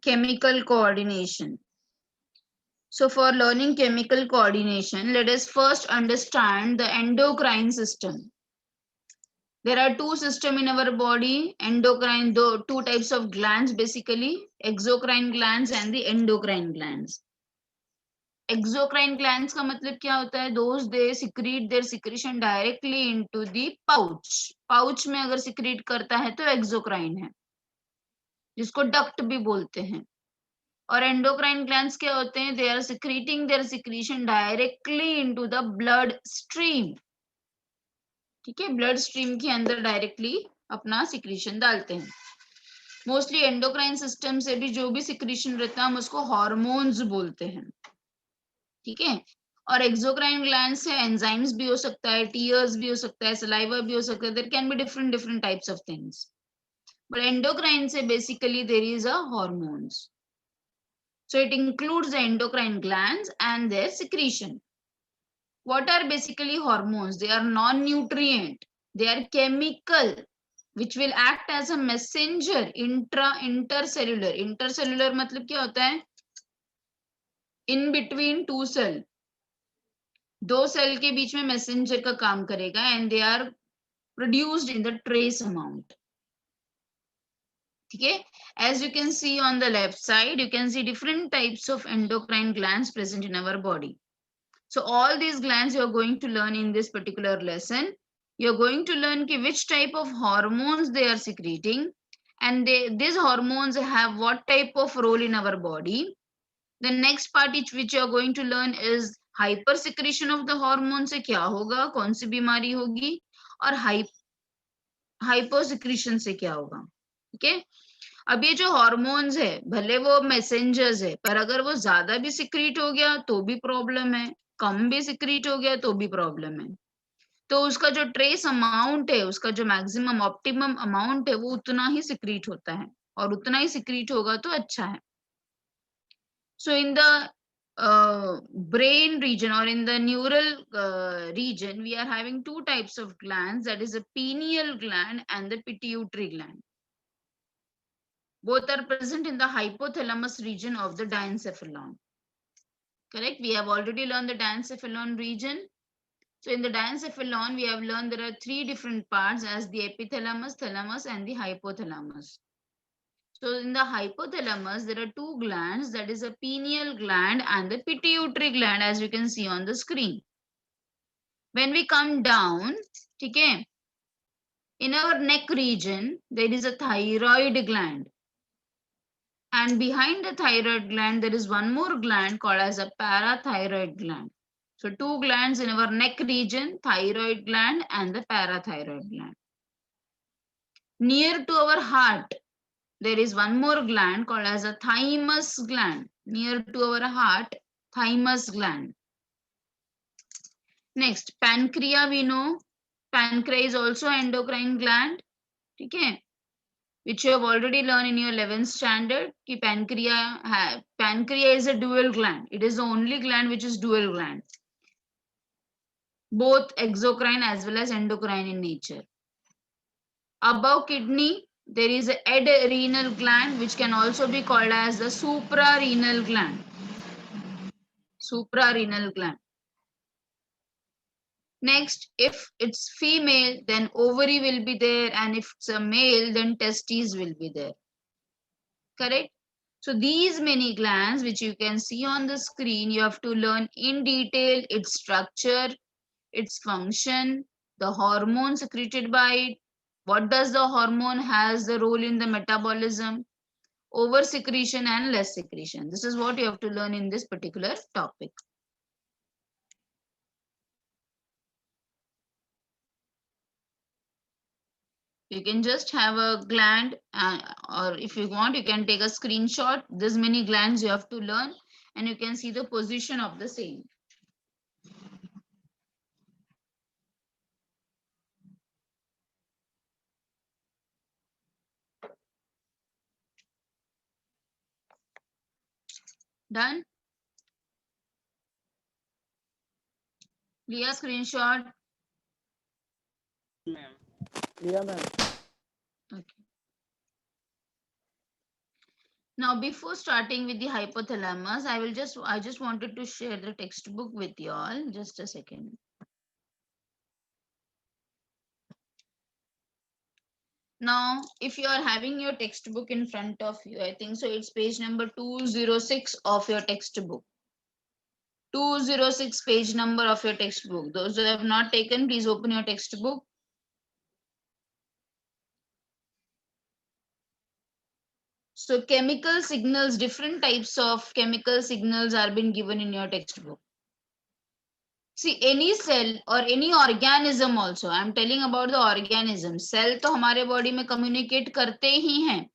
chemical coordination. So for learning chemical coordination, let us first understand the endocrine system. There are two systems in our body, endocrine, two types of glands basically, exocrine glands and the endocrine glands. Exocrine glands का मतलब क्या होता है? Those they secrete their secretion directly into the pouch. Pouch में अगर secrete करता है तो exocrine है, जिसको duct भी बोलते हैं. और endocrine glands क्या होते हैं? They are secreting their secretion directly into the blood stream. ठीक है, ब्लड स्ट्रीम के अंदर डायरेक्टली अपना सिक्रीशन डालते हैं. मोस्टली एंडोक्राइन सिस्टम से भी जो भी सिक्रीशन रहता है हम उसको हार्मोन्स बोलते हैं. ठीक है, और एक्सोक्राइन ग्लैंड से एंजाइम्स भी हो सकता है, टीयर्स भी हो सकता है, सलाइवा भी हो सकता है. There can be different types of things, but endocrine से basically there is a hormones. So it includes the endocrine glands and their secretion. What are basically hormones? They are non-nutrient. They are chemical, which will act as a messenger intercellular. Intercellular मतलब क्या होता है? In between two cell. दो cell के बीच में messenger का काम करेगा, and they are produced in the trace amount. ठीक है? As you can see on the left side, you can see different types of endocrine glands present in our body. So all these glands you are going to learn in this particular lesson. You're going to learn which type of hormones they are secreting, and these hormones have what type of role in our body. The next part which you are going to learn is hypersecretion of the hormones से क्या होगा, कौन सी बीमारी होगी, और hyposecretion से क्या होगा. Okay? अब ये जो हॉर्मोन्स है भले वो मैसेंजर्स है, पर अगर वो ज्यादा भी सिक्रीट हो गया तो भी प्रॉब्लम है, कम भी सिक्रीट हो गया तो भी प्रॉब्लम है. तो उसका जो ट्रेस अमाउंट है, उसका जो मैक्सिमम ऑप्टिमम अमाउंट है, वो उतना ही सिक्रीट होता है, और उतना ही सिक्रीट होगा तो अच्छा है. So in the brain region or in the neural region, we are having two types of glands, that is a pineal gland and the pituitary gland. Both are present in the hypothalamus region of the diencephalon. Correct? We have already learned the diencephalon region. So in the diencephalon, we have learned there are three different parts as the epithalamus, thalamus, and the hypothalamus. So in the hypothalamus, there are two glands, that is a pineal gland and the pituitary gland, as you can see on the screen. When we come down, okay, in our neck region, there is a thyroid gland. And behind the thyroid gland, there is one more gland called as a parathyroid gland. So two glands in our neck region, thyroid gland and the parathyroid gland. Near to our heart, there is one more gland called as a thymus gland. Near to our heart, thymus gland. Next, pancreas we know. Pancreas is also endocrine gland. Okay? Which you have already learned in your 11th standard. Ki pancreas is a dual gland. It is the only gland which is dual gland. Both exocrine as well as endocrine in nature. Above kidney, there is a adrenal gland which can also be called as the suprarenal gland. Suprarenal gland. Next, if it's female, then ovary will be there, and if it's a male, then testes will be there. Correct? So these many glands which you can see on the screen, you have to learn in detail its structure, its function, the hormone secreted by it, what does the hormone has the role in the metabolism, over secretion and less secretion. This is what you have to learn in this particular topic. You can just have a gland, or if you want, you can take a screenshot. This many glands you have to learn, and you can see the position of the same. Done? Liya screenshot. Yeah, ma'am. Okay. Now, before starting with the hypothalamus, I just wanted to share the textbook with you all. Just a second. Now, if you are having your textbook in front of you, I think so it's page number 206 of your textbook. 206 page number of your textbook. Those who have not taken, please open your textbook. So chemical signals, different types of chemical signals are been given in your textbook. See, any cell or any organism also, I am telling about the organism. Cell तो हमारे body में communicate करते ही हैं,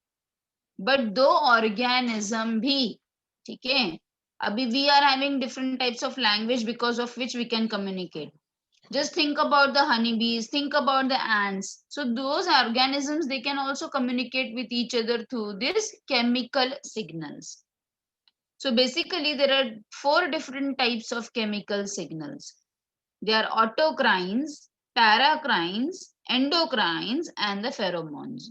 but दो organism भी, ठीक है? अभी we are having different types of language because of which we can communicate. Just think about the honeybees, think about the ants. So those organisms, they can also communicate with each other through these chemical signals. So basically there are 4 different types of chemical signals. They are autocrines, paracrines, endocrines, and the pheromones.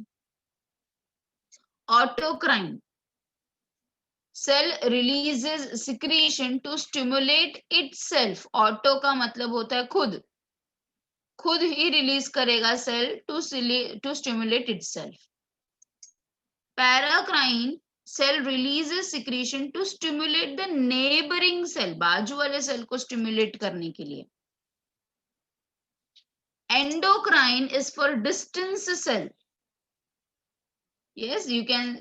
Autocrine. Cell releases secretion to stimulate itself. Auto का मतलब होता है खुद ही release करेगा cell to stimulate itself. Paracrine cell releases secretion to stimulate the neighbouring cell, बाजू वाले cell को स्टिमुलेट करने के लिए. Endocrine is for distance cell. Yes you can,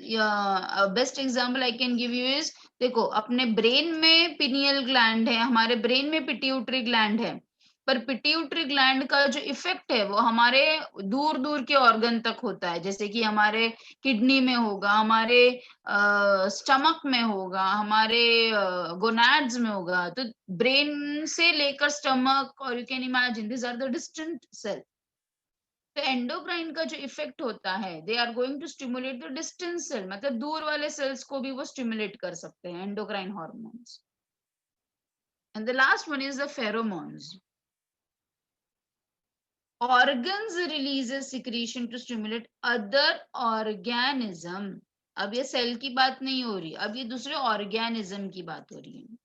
best example I can give you is, देखो अपने brain में pineal gland है, हमारे ब्रेन में पिट्यूटरी ग्लैंड है, पर पिट्यूटरी ग्लैंड का जो इफेक्ट है वो हमारे दूर दूर के ऑर्गन तक होता है. जैसे कि हमारे किडनी में होगा, हमारे स्टमक में होगा, हमारे गोनाड्स में होगा. तो ब्रेन से लेकर स्टमक, और you can imagine this are the distant cell. तो एंडोक्राइन का जो इफेक्ट होता है, they are going to stimulate the distance cell, मतलब दूर वाले सेल्स को भी वो स्टिमुलेट कर सकते हैं, endocrine hormones. And the last one is the pheromones. Organs releases secretion to stimulate other organism. अब ये सेल की बात नहीं हो रही, अब ये दूसरे ऑर्गेनिज्म की बात हो रही है.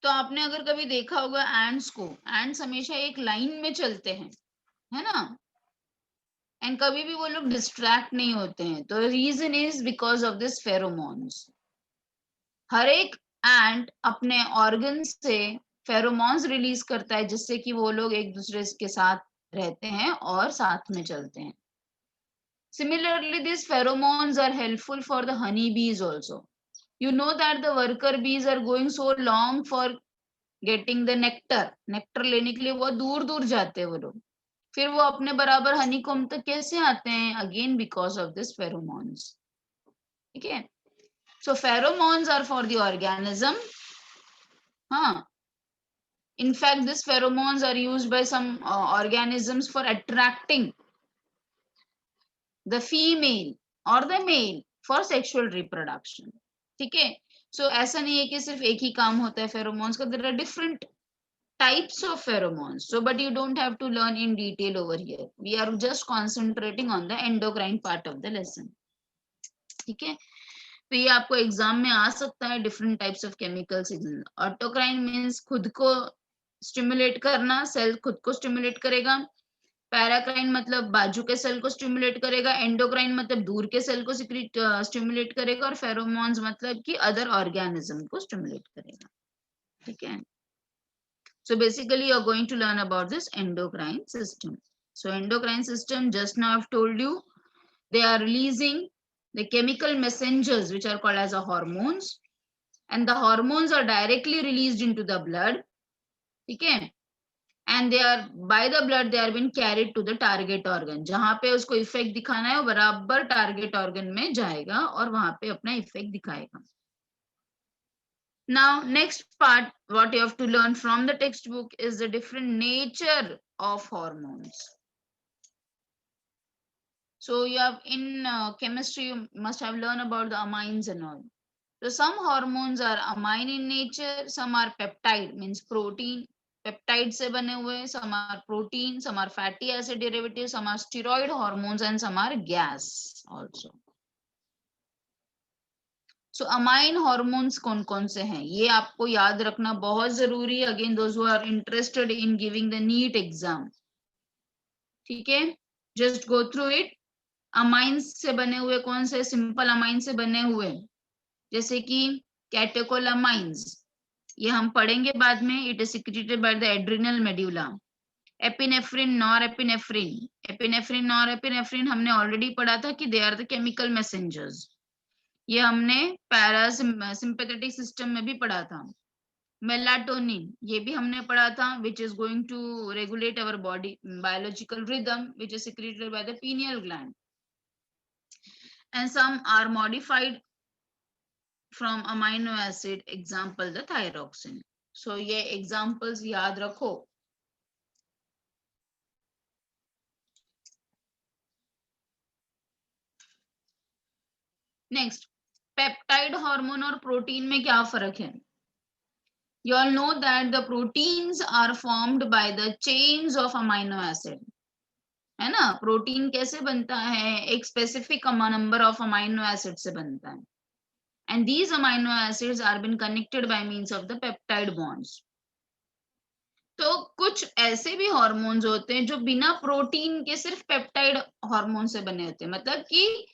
तो आपने अगर कभी देखा होगा एंड्स को, एंड्स हमेशा एक लाइन में चलते हैं, है ना, एंड कभी भी वो लोग डिस्ट्रैक्ट नहीं होते हैं. तो region is because of this pheromones. हर एक एंट अपने ऑर्गन से फेरोमोन्स रिलीज करता है, जिससे कि वो लोग एक दूसरे के साथ रहते हैं और साथ में चलते हैं. Similarly, these pheromones are helpful for the honey bees also. You know that the worker bees are going so long for getting the nectar. Nectar लेने के लिए वो दूर दूर जाते हैं वो लोग. फिर वो अपने बराबर honeycomb तक कैसे आते हैं? Again because of this pheromones. ठीक है? So pheromones are for the organism. हाँ. In fact, these pheromones are used by some organisms for attracting the female or the male for sexual reproduction. ठीक है? So ऐसा नहीं है कि सिर्फ एक ही काम होता है pheromones का. There are different types of pheromones. So but you don't have to learn in detail over here. We are just concentrating on the endocrine part of the lesson. ठीक है? तो ये आपको एग्जाम में आ सकता है, different types of chemical signal. Autocrine means खुद को स्टिमुलेट करना, सेल खुद को स्टिमुलेट करेगा. पैराक्राइन मतलब बाजू के सेल को स्टिमुलेट करेगा. एंडोक्राइन मतलब दूर के सेल को स्टिमुलेट करेगा. और फेरोमोन्स मतलब कि अदर ऑर्गेनिज्म को स्टिमुलेट करेगा. ठीक है? So basically you are going to learn about this endocrine system. So endocrine system, just now I've told you, they are releasing the chemical messengers which are called as a hormones, and the hormones are directly released into the blood. Okay, and they are by the blood they are being carried to the target organ. जहां पे उसको effect दिखाना है वो बराबर target organ में जाएगा और वहां पे अपना इफेक्ट दिखाएगा. Now next part what you have to learn from the textbook is the different nature of hormones. So you have in chemistry you must have learned about the amines and all. So some hormones are amine in nature, some are peptide means protein, peptide se bane hue, some are protein, some are fatty acid derivatives, some are steroid hormones and some are gas also. So amine hormones कौन कौन से हैं ये आपको याद रखना बहुत जरूरी है, again those who are interested in giving the NEET exam. ठीक है, just go through it. Amines से बने हुए कौन से, सिंपल अमाइन से बने हुए जैसे कि कैटेकोलामाइंस, ये हम पढ़ेंगे बाद में। It is secreted by the adrenal medulla. Epinephrine, norepinephrine, epinephrine norepinephrine हमने ऑलरेडी पढ़ा था कि they are the chemical messengers, ये हमने पैरासिम्पैथेटिक सिस्टम में भी पढ़ा था। मेलाटोनिन, ये भी हमने पढ़ा था, which is going to regulate our body biological rhythm, which is secreted by the pineal gland, and some are modified from amino acid, example the thyroxine. So ये examples याद रखो। नेक्स्ट, पेप्टाइड हार्मोन और protein में क्या फर्क है? You all know that the proteins are formed by the chains of amino acid, है ना? प्रोटीन कैसे बनता है? एक specific number of amino acid से बनता है, and these amino acids are been connected by means of the peptide bonds. तो कुछ ऐसे भी हार्मोन्स होते हैं जो बिना प्रोटीन के सिर्फ पेप्टाइड हार्मोन से बने होते हैं, मतलब कि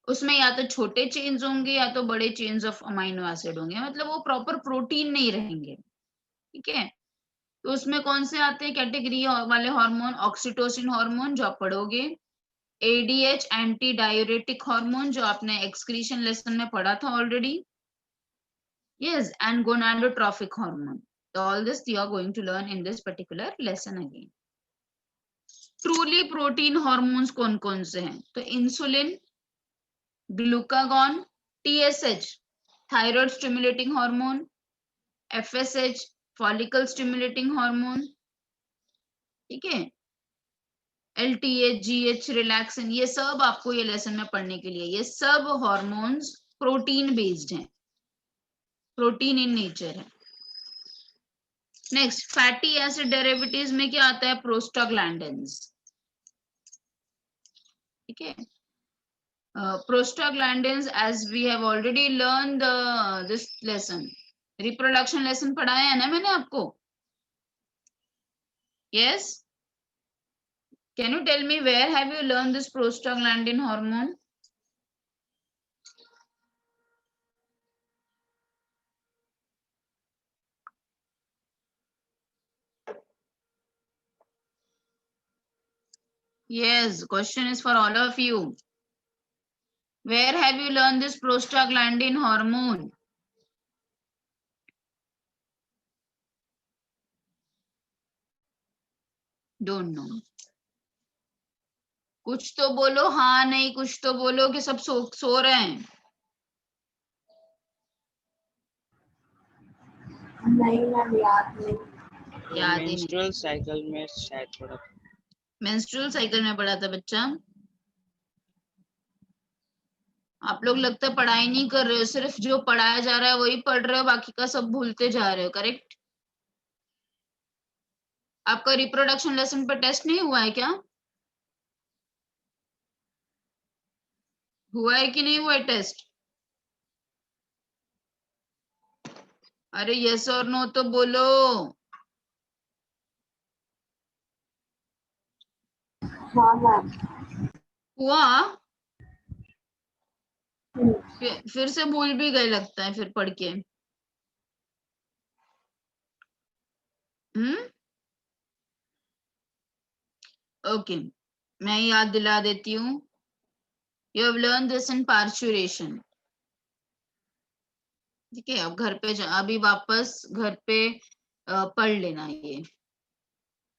उसमें या तो छोटे चेन्स होंगे या तो बड़े चेन्स ऑफ अमाइनो एसिड होंगे, मतलब वो प्रॉपर प्रोटीन नहीं रहेंगे। ठीक है, तो उसमें कौन से आते हैं कैटेगरी वाले हार्मोन? ऑक्सीटोसिन हार्मोन जो आप पढ़ोगे, एडीएच एंटी डायूरेटिक हार्मोन जो आपने एक्सक्रीशन लेसन में पढ़ा था already, yes, and gonadotrophic hormone. All this you are going to learn in this particular lesson again. Truly protein hormones कौन कौन से हैं? तो insulin, glucagon, TSH thyroid stimulating hormone, FSH follicle stimulating hormone, ठीक है, एलटीएच, जीएच, रिलैक्सिन, ये सब आपको ये लेसन में पढ़ने के लिए, ये सब हार्मोन्स प्रोटीन बेस्ड हैं, प्रोटीन इन नेचर है। नेक्स्ट, फैटी एसिड डेरिवेटिव्स में क्या आता है? प्रोस्टाग्लैंडिन्स। ठीक है, prostaglandins, as we have already learned this lesson, reproduction lesson पढ़ाया है ना मैंने आपको? Yes, can you tell me where have you learned this prostaglandin hormone? Yes, question is for all of you. Where have you learned this prostaglandin hormone? Don't know. कुछ तो बोलो, हाँ नहीं, कुछ तो बोलो कि सब सो रहे हैं। नहीं मैम, याद नहीं। याद ही नहीं। मेंस्ट्रुअल साइकिल में शायद पढ़ा था। मेंस्ट्रुअल साइकिल में पढ़ा था बच्चा। आप लोग लगता है पढ़ाई नहीं कर रहे हो, सिर्फ जो पढ़ाया जा रहा है वही पढ़ रहे हो, बाकी का सब भूलते जा रहे हो, करेक्ट? आपका रिप्रोडक्शन लेसन पर टेस्ट नहीं हुआ है क्या? हुआ है कि नहीं हुआ है टेस्ट? अरे यस और नो तो बोलो। हाँ मैम। हुआ? फिर से भूल भी गए लगता है फिर पढ़ के। ओके, मैं याद दिला देती हूँ। You have learn this in parturition. ठीक है, अब घर पे अभी वापस घर पे पढ़ लेना ये।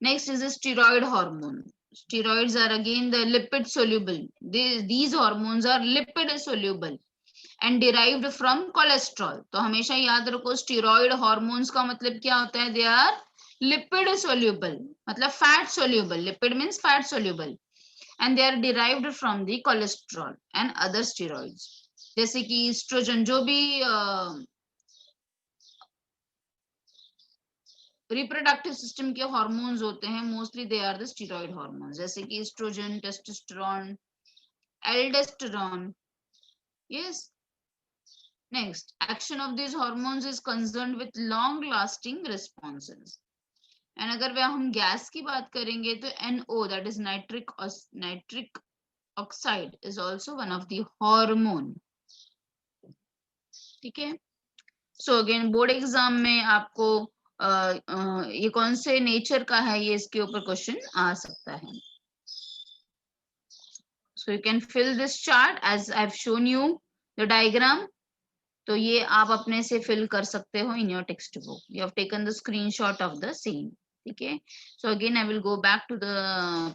Next is steroid hormone. Steroids are again the lipid soluble. These hormones are lipid soluble and derived from cholesterol. तो हमेशा याद रखो स्टीरॉइड हार्मोन्स का मतलब क्या होता है? They are lipid soluble, मतलब fat soluble. Lipid means fat soluble and they are derived from the cholesterol and other steroids. जैसे कि एस्ट्रोजन, जो भी रिप्रोडक्टिव सिस्टम के हार्मोन्स होते हैं, mostly they are the steroid hormones, जैसे कि estrogen, testosterone, aldosterone, yes, Next, action of these hormones is concerned with long lasting responses. And अगर वह हम गैस की बात करेंगे तो NO, that is nitric oxide, is also one of the hormone. ठीक है. सो अगेन बोर्ड एग्जाम में आपको ये कौन से नेचर का है, ये इसके ऊपर क्वेश्चन आ सकता है. So you can fill this chart as I have shown you the diagram. तो ये आप अपने से फिल कर सकते हो in your textbook. You have taken the screenshot of the same. ठीक है. So again I will go back to the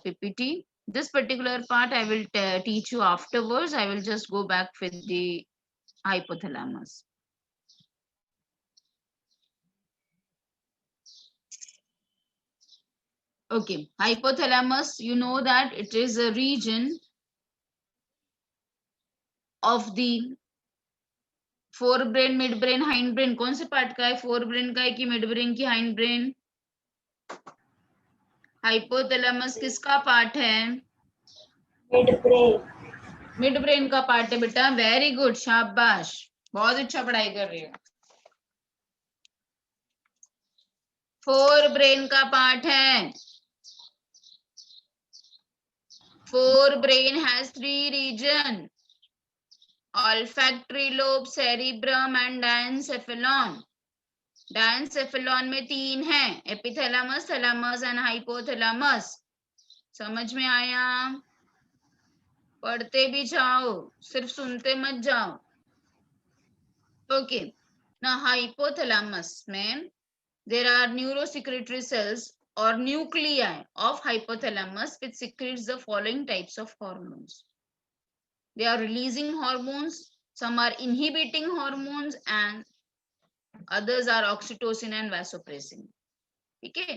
PPT. This particular part I will teach you afterwards. I will just go back with the hypothalamus. Okay, hypothalamus, you know that it is a region of the forebrain, midbrain, hindbrain. कौन से part का है? forebrain का है कि midbrain की hindbrain? Hypothalamus किसका part है? Mid brain. मिड ब्रेन का पार्ट है बेटा. वेरी गुड, शाबाश, बहुत अच्छा पढ़ाई कर रही हो. फोर ब्रेन का पार्ट है. Forebrain has 3 region: olfactory lobe, cerebrum and diencephalon. Diencephalon में 3 है: एपिथैलेमस, थैलेमस एंड हाइपोथैलेमस. समझ में आया? पढ़ते भी जाओ, सिर्फ सुनते मत जाओ. ओके. ना हाइपोथैलेमस में there are neurosecretory cells or nuclei of hypothalamus which secretes the following types of hormones. They are releasing hormones, some are inhibiting hormones and others are oxytocin and vasopressin. ठीक है.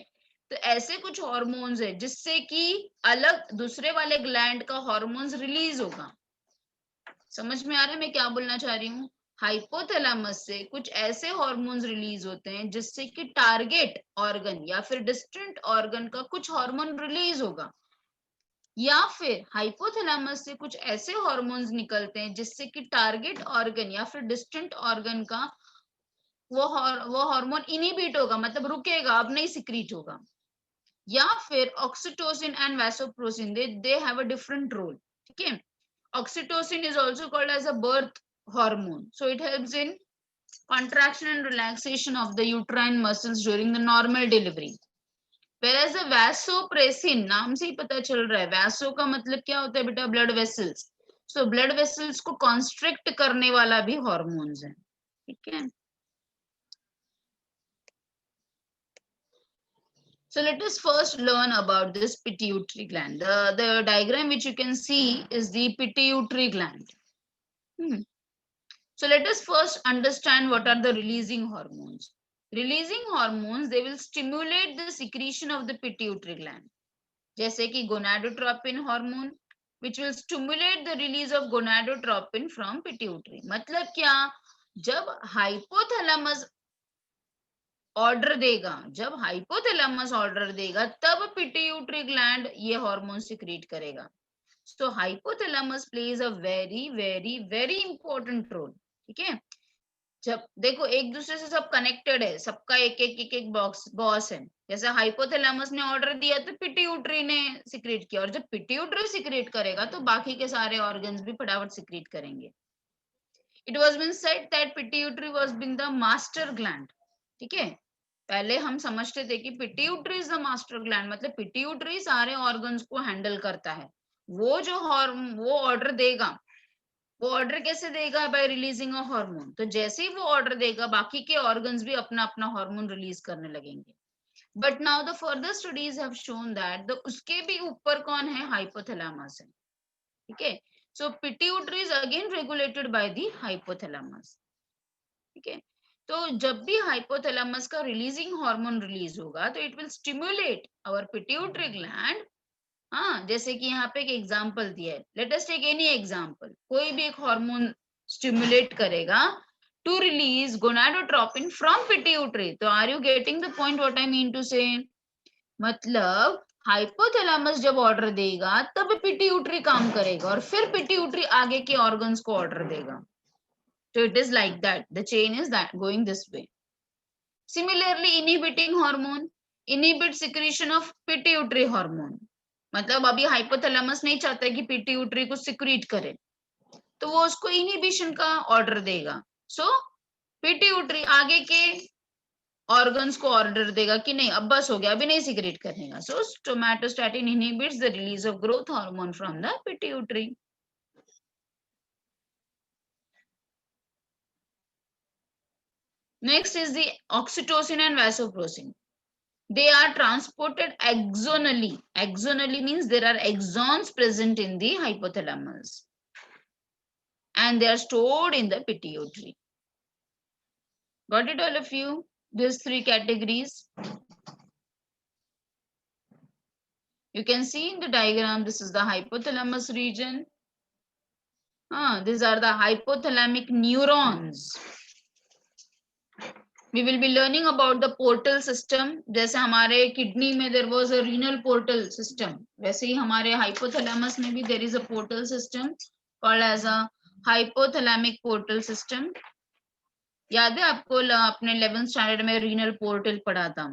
तो ऐसे कुछ hormones है जिससे कि अलग दूसरे वाले ग्लैंड का हॉर्मोन्स रिलीज होगा. समझ में आ रहा है मैं क्या बोलना चाह रही हूँ? हाइपोथैलेमस से कुछ ऐसे हॉर्मोन्स रिलीज होते हैं जिससे कि टारगेट ऑर्गन या फिर डिस्टेंट ऑर्गन का कुछ हार्मोन रिलीज होगा, या फिर हाइपोथैलेमस से कुछ ऐसे हॉर्मोन्स निकलते हैं जिससे कि टारगेट ऑर्गन या फिर डिस्टेंट ऑर्गन का वो हार्मोन इनहिबिट होगा, मतलब रुकेगा, अब नहीं सिक्रीट होगा. या फिर oxytocin and vasopressin, they have a different role. ठीक है. Oxytocin is also called as a birth hormone, so it helps in contraction and relaxation of the uterine muscles during the normal delivery. whereas the vasopressin, नाम से ही पता चल रहा है, vaso का मतलब क्या होता है बेटा? Blood vessels. So blood vessels को कॉन्स्ट्रिक्ट करने वाला भी हॉर्मोन्स है. ठीक है. So let us first learn about this pituitary gland. The diagram which you can see is the pituitary gland. So let us first understand what are the releasing hormones. Releasing hormones, they will stimulate the secretion of the pituitary gland. जैसे कि gonadotropin hormone, which will stimulate the release of gonadotropin from pituitary. मतलब क्या? जब hypothalamus order देगा, जब hypothalamus order देगा तब pituitary gland ये हार्मोन सिक्रीट करेगा. So hypothalamus plays a very very very important role. ठीक है. जब देखो एक दूसरे से सब कनेक्टेड है, सबका एक एक बॉस है. जैसे हाइपोथैलेमस ने ऑर्डर दिया तो पिट्यूटरी ने सिक्रीट किया, और जब पिट्यूटरी सिक्रीट करेगा तो बाकी के सारे ऑर्गन्स भी फटाफट सिक्रीट करेंगे. It was been said that pituitary was been the master gland. ठीक है. पहले हम समझते थे कि pituitary is the master gland, मतलब पिट्यूटरी सारे ऑर्गन्स को हैंडल करता है. वो ऑर्डर देगा. वो ऑर्डर कैसे देगा? By releasing a hormone. तो जैसे ही वो ऑर्डर देगा बाकी के ऑर्गन्स भी अपना अपना हार्मोन रिलीज करने लगेंगे. But now the further studies have shown that उसके भी ऊपर कौन है? हाइपोथैलेमस है. ठीक है. So pituitary is again regulated by the hypothalamus. ठीक है. तो जब भी हाइपोथैलेमस का रिलीजिंग हार्मोन रिलीज होगा तो it will stimulate our pituitary gland. हाँ, जैसे कि यहाँ पे एक एग्जांपल दिया है. Let us take any example. कोई भी एक हार्मोन स्टिमुलेट करेगा to release gonadotropin from pituitary. तो are you getting the point what I mean to say? मतलब हाइपोथैलेमस जब ऑर्डर देगा तब पिट्यूटरी काम करेगा और फिर पिट्यूटरी आगे के ऑर्गन्स को ऑर्डर देगा. So it is like that. The chain is that going this way. Similarly, inhibiting hormone inhibit secretion of pituitary hormone. मतलब अभी हाइपोथैलेमस नहीं चाहता है कि पिट्यूटरी को सिक्रीट करे, तो वो उसको इनहिबिशन का ऑर्डर देगा. सो पिट्यूटरी आगे के ऑर्गन्स को ऑर्डर देगा कि नहीं अब बस हो गया, अभी नहीं सिक्रेट करने का. So somatostatin inhibits the release of growth hormone from the pituitary. Next is the oxytocin and vasopressin. They are transported axonally. Axonally means there are axons present in the hypothalamus and they are stored in the pituitary. Got it, all of you? These three categories. You can see in the diagram, this is the hypothalamus region. These are the hypothalamic neurons. We will be learning about the portal system. जैसे हमारे kidney में there was a renal portal system, वैसे ही हमारे hypothalamus में भी there is a portal system called as a hypothalamic portal system. याद है आपको अपने 11th स्टैंडर्ड में renal portal पढ़ा था.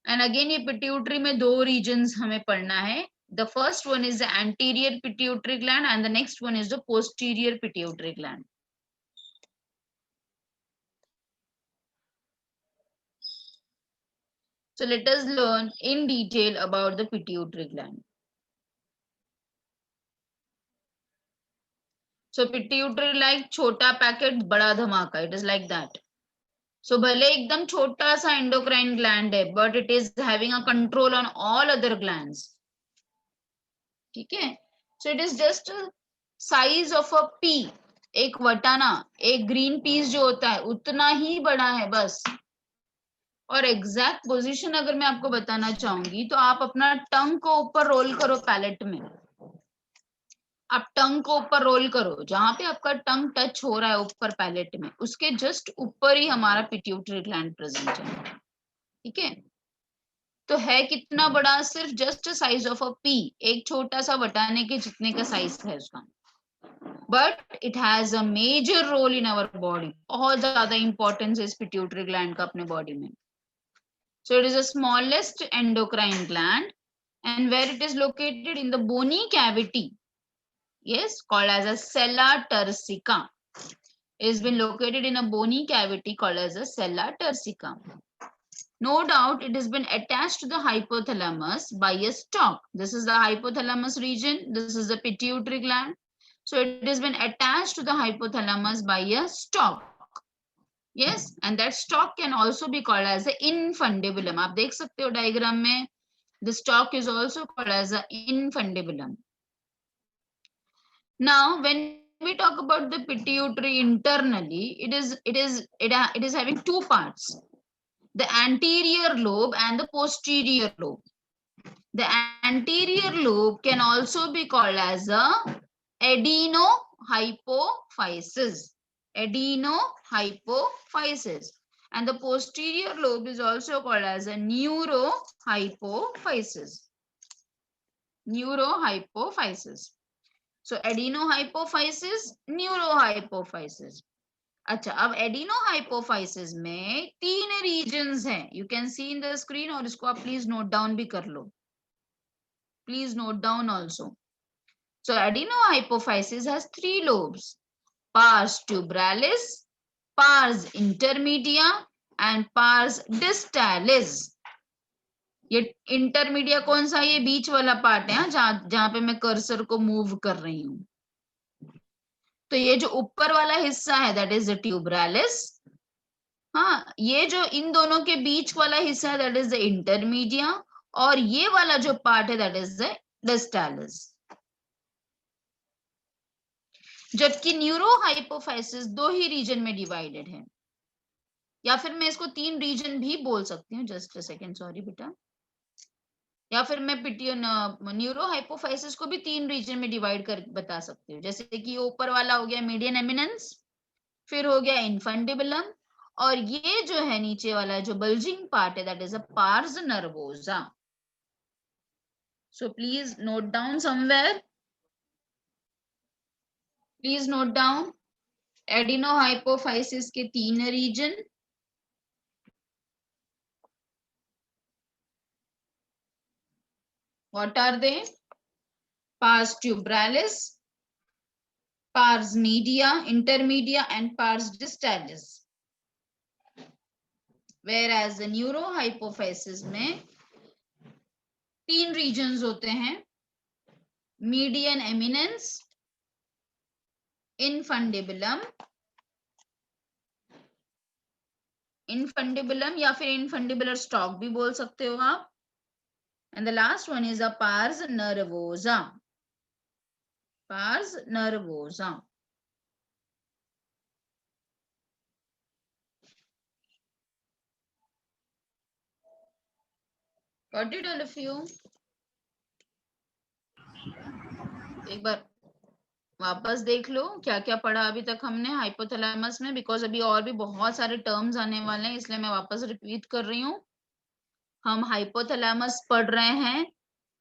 And again ये pituitary में दो regions हमें पढ़ना है. The first one is the anterior pituitary gland and the next one is the posterior pituitary gland. So let us learn in detail about the pituitary gland. So pituitary like छोटा packet बड़ा धमाका. It is like that. So भले एकदम छोटा सा endocrine gland है, but it is having a control on all other glands. ठीक है? So it is just a size of a pea. एक वटाना, एक green peas जो होता है उतना ही बड़ा है बस. और एग्जैक्ट पोजीशन अगर मैं आपको बताना चाहूंगी तो आप अपना टंग को ऊपर रोल करो पैलेट में. आप टंग को ऊपर रोल करो, जहां पे आपका टंग टच हो रहा है ऊपर पैलेट में, उसके जस्ट ऊपर ही हमारा पिट्यूटरी ग्लैंड प्रेजेंट है. ठीक है? तो है कितना बड़ा? सिर्फ just size of a P, एक छोटा सा वटाने के जितने का साइज है उसका. But it has a major role in our body. बहुत ज्यादा इंपॉर्टेंस है इस पिट्यूटरी ग्लैंड का अपने बॉडी में. So it is the smallest endocrine gland and where it is located in the bony cavity. Yes, called as a sella turcica. It has been located in a bony cavity called as a sella turcica. No doubt it has been attached to the hypothalamus by a stalk. This is the hypothalamus region. This is the pituitary gland. So it has been attached to the hypothalamus by a stalk. Yes, and that stalk can also be called as the infundibulum. आप देख सकते हो diagram में, the stalk is also called as the infundibulum. Now, when we talk about the pituitary internally, it is having two parts: the anterior lobe and the posterior lobe. The anterior lobe can also be called as a adenohypophysis. Adenohypophysis. And the posterior lobe is also called as a neurohypophysis. Neurohypophysis. So adenohypophysis, neurohypophysis. अच्छा, अब adenohypophysis में तीन regions हैं. You can see in the screen और इसको आप please note down भी कर लो. Please note down also. So adenohypophysis has three lobes: pars tubralis, pars intermedia and pars distalis. ये इंटरमीडिया कौन सा? ये बीच वाला पार्ट है जहां पे मैं कर्सर को मूव कर रही हूं. तो ये जो ऊपर वाला हिस्सा है दैट इज द ट्यूब्रालिस. हाँ, ये जो इन दोनों के बीच वाला हिस्सा है दैट इज द इंटरमीडिया और ये वाला जो पार्ट है दैट इज द डिस्टालिस. जबकि न्यूरोहाइपोफाइसिस दो ही रीजन में डिवाइडेड है, या फिर मैं इसको तीन रीजन भी बोल सकती हूँ. जस्ट अ सेकेंड, सॉरी बेटा. या फिर मैं न्यूरोहाइपोफाइसिस को भी तीन रीजन में डिवाइड कर बता सकती हूँ. जैसे कि ऊपर वाला हो गया मीडियन एमिनेंस, फिर हो गया इनफंडिबुलम, और ये जो है नीचे वाला जो बल्जिंग पार्ट है that is a pars nervosa. So please note down somewhere. Please note down. Adenohypophysis के 3 region, what are they? Pars tubralis, pars media, intermedia and pars distalis. Whereas the neurohypophysis में 3 regions होते हैं, median eminence, infundibulum या फिर इनफंडिबुलर stock भी बोल सकते हो आप, and the last one is a pars nervosa, pars nervosa. Got it all of you? एक बार वापस देख लो क्या क्या पढ़ा अभी तक हमने हाइपोथैलेमस में, बिकॉज अभी और भी बहुत सारे टर्म्स आने वाले हैं, इसलिए मैं वापस रिपीट कर रही हूँ. हम हाइपोथैलेमस पढ़ रहे हैं.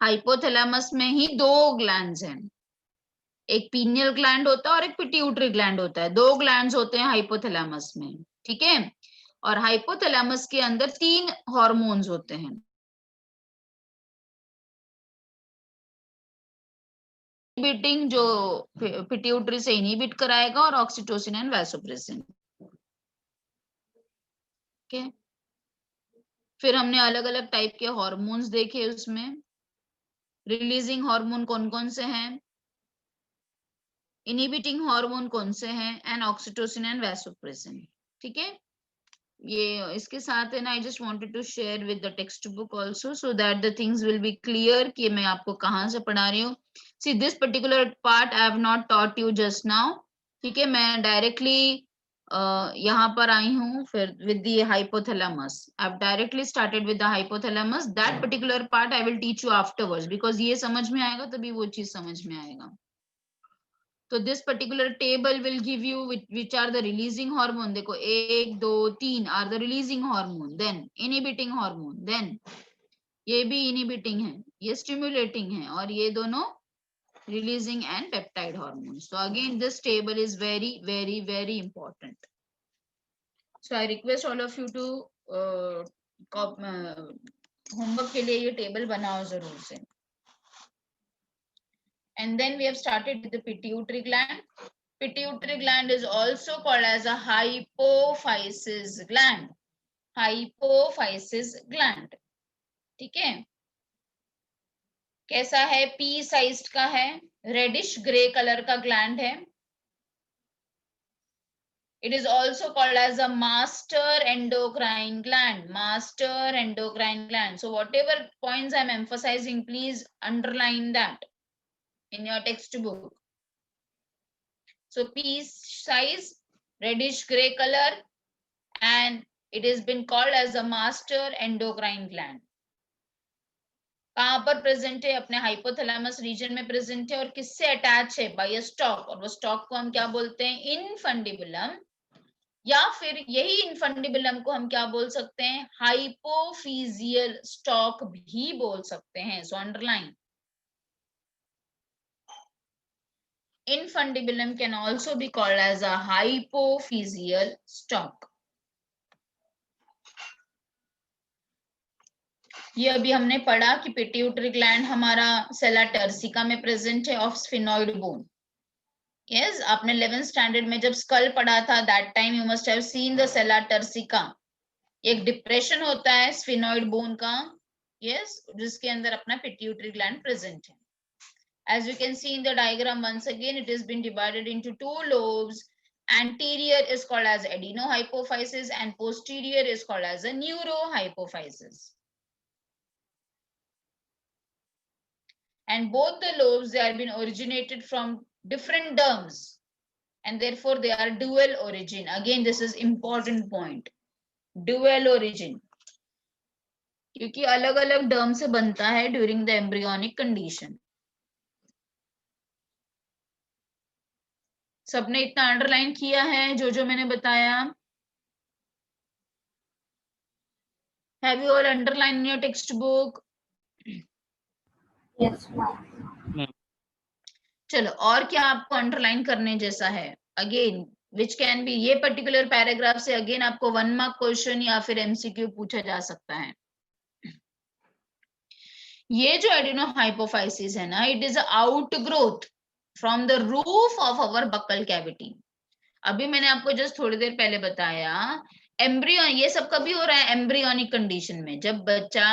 हाइपोथैलेमस में ही 2 ग्लैंड्स हैं, एक पीनियल ग्लैंड होता है और एक पिट्यूटरी ग्लैंड होता है. 2 ग्लैंड्स होते हैं हाइपोथैलेमस में, ठीक है. और हाइपोथैलेमस के अंदर 3 हार्मोन्स होते हैं, इनहिबिटिंग जो पिट्यूटरी से इनहिबिट कराएगा, और ऑक्सीटोसिन एंड वैसोप्रेसिन. ओके, फिर हमने अलग अलग टाइप के हार्मोन्स देखे, उसमें रिलीजिंग हार्मोन कौन कौन से हैं, इनहिबिटिंग हार्मोन कौन से हैं, एंड ऑक्सीटोसिन एंड वैसोप्रेसिन. ठीक है, ये इसके साथ है ना, I just wanted to share with the textbook also so that the things will be clear कि मैं आपको कहाँ से पढ़ा रही हूँ. See this particular part I have not taught you just now. ठीक है, मैं डायरेक्टली यहाँ पर आई हूँ फिर with the hypothalamus. I have directly started with the hypothalamus. That particular part I will teach you afterwards, because ये समझ में आएगा तभी वो चीज समझ में आएगा. तो this particular table will give you which are the releasing hormone. देखो 1 2 3 are the releasing hormone, then inhibiting hormone, then ये भी inhibiting है, ये stimulating है, और ये दोनों releasing and peptide hormones. So again this table is very very very important. So I request all of you to homework के लिए ये table बनाओ जरूर से. And then we have started with the pituitary gland. Pituitary gland is also called as a hypophysis gland. Hypophysis gland. ठीक है, कैसा है, पी साइज्ड का है, रेडिश ग्रे कलर का ग्लैंड है. It is also called as a master endocrine gland. Master endocrine gland. So whatever points I am emphasizing, please underline that in your textbook. So pea size, reddish gray color, and it has been called as a master endocrine gland. कहाँ पर present है, अपने hypothalamus reason में present है, और किससे attach है, bye a stock. और वो स्टॉक को हम क्या बोलते हैं, इनफंडिबुलम, या फिर यही इनफंडिबुलम को हम क्या बोल सकते हैं, हाइपोफिजियल स्टॉक भी बोल सकते हैं. So underline, infundibulum can also be called as a hypophyseal stalk. ये अभी हमने पढ़ा कि पिट्यूटरी ग्लैंड हमारा सेला टर्सिका में प्रेजेंट है ऑफ स्फिनोइड बोन. यस, आपने 11th स्टैंडर्ड में जब स्कल पढ़ा था, that time you must have seen the sella turcica. एक डिप्रेशन होता है स्फिनोइड बोन का, यस, जिसके अंदर अपना पिट्यूटरी ग्लैंड प्रेजेंट है. As you can see in the diagram, once again it has been divided into 2 lobes. Anterior is called as adenohypophysis and posterior is called as a neurohypophysis. And both the lobes, they have been originated from different derms, and therefore they are dual origin. Again, this is important point, dual origin, क्योंकि अलग अलग derm से बनता है during the embryonic condition. सबने इतना underline किया है जो मैंने बताया? Have you all underlined in your textbook? Yes, ma'am. चलो, और क्या आपको अंडरलाइन करने जैसा है? अगेन विच कैन बी, ये पर्टिकुलर पैराग्राफ से अगेन आपको 1 मार्क क्वेश्चन या फिर एमसीक्यू पूछा जा सकता है। ये जो एडिनोहाइपोफाइसिस है ना, it is out growth from the roof of our buccal cavity. अभी मैंने आपको जस्ट थोड़ी देर पहले बताया, एम्ब्रियो, ये सब कभी हो रहा है एम्ब्रियोनिक कंडीशन में, जब बच्चा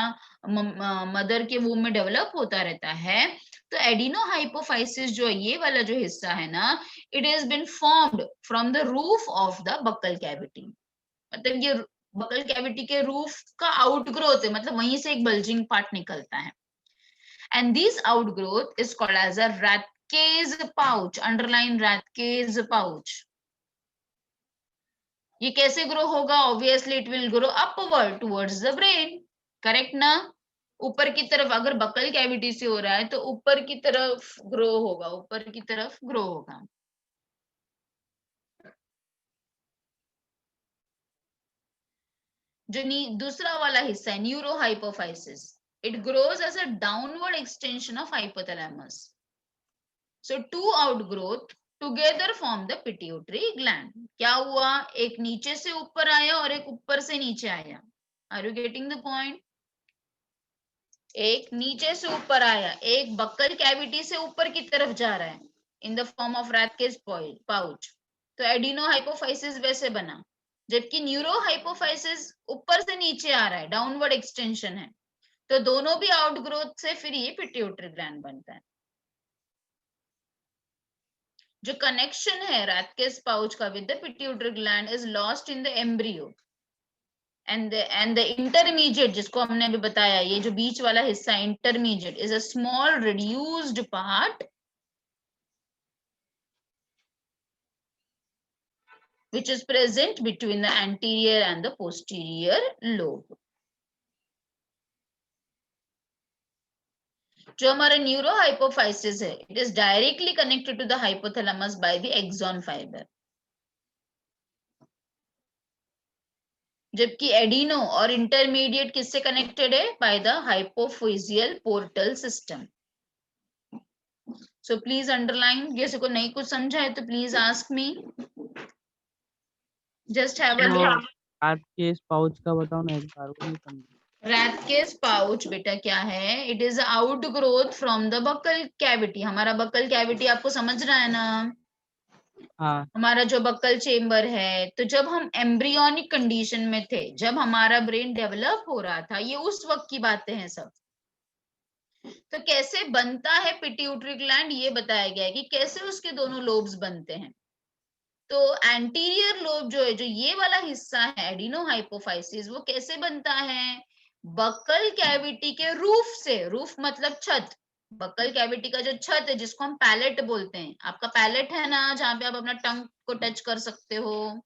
मदर के वूम में डेवलप होता रहता है। तो एडिनोहाइपोफाइसिस जो ये वाला जो हिस्सा है ना, it has been formed from the roof of the buccal cavity. मतलब ये बक्कल कैविटी के रूफ का आउटग्रोथ है, मतलब वहीं से एक बल्जिंग पार्ट निकलता है। And this outgrowth is called as a Rathke's pouch. Underline Rathke's pouch. ये कैसे ग्रो होगा? Obviously it will grow upward towards the brain, correct ना? ऊपर की तरफ, अगर बकल कैविटी से हो रहा है तो ऊपर की तरफ ग्रो होगा, ऊपर की तरफ ग्रो होगा। जो दूसरा वाला हिस्सा है neurohypophysis, it grows as a downward extension of hypothalamus. So two outgrowth together form the pituitary gland. क्या हुआ? एक नीचे से ऊपर आया और एक ऊपर से नीचे आया। Are you getting the point? एक नीचे से ऊपर आया, एक बक्कल कैविटी से ऊपर की तरफ जा रहा है in the form of Rathke's pouch। तो एडिनोहाइपोफाइसिस वैसे बना, जबकि न्यूरोहाइपोफाइसिस ऊपर से नीचे आ रहा है, डाउनवर्ड एक्सटेंशन है। तो दोनों भी आउटग्रोथ से फिर ये पिट्यूटरी ग्लैंड बनता है। जो कनेक्शन है Rathke's pouch का with the pituitary gland is lost in the embryo, and the intermediate, जिसको हमने अभी बताया, ये जो बीच वाला हिस्सा intermediate is a small reduced part which is present between the anterior and the posterior lobe. जो हमारा न्यूरोहाइपोफाइसिस है, it is directly connected to the hypothalamus by the axon fibre, जबकि एडिनो और इंटरमीडिएट किससे कनेक्टेड है? By the hypophyseal portal system. So please underline, किसी को नहीं कुछ समझा है तो please ask me, just have a look. Rathke's pouch का बताओ ना एक बार, वो नहीं समझी। Rathke's pouch बेटा क्या है? It is outgrowth from the buccal cavity. हमारा बक्कल कैविटी आपको समझ रहा है ना? हाँ, हमारा जो बक्कल चेम्बर है, तो जब हम एम्ब्रियोनिक कंडीशन में थे, जब हमारा ब्रेन डेवलप हो रहा था, ये उस वक्त की बातें हैं सब। तो कैसे बनता है पिट्यूटरी ग्लैंड, ये बताया गया है कि कैसे उसके दोनों लोब्स बनते हैं। तो एंटीरियर लोब जो है, जो ये वाला हिस्सा है एडिनोहाइपोफाइसिस, वो कैसे बनता है? बक्कल कैविटी के रूफ से। रूफ मतलब छत। बक्कल कैविटी का जो छत है, जिसको हम पैलेट बोलते हैं, आपका पैलेट है ना, जहां पे आप अपना टंग को टच कर सकते हो,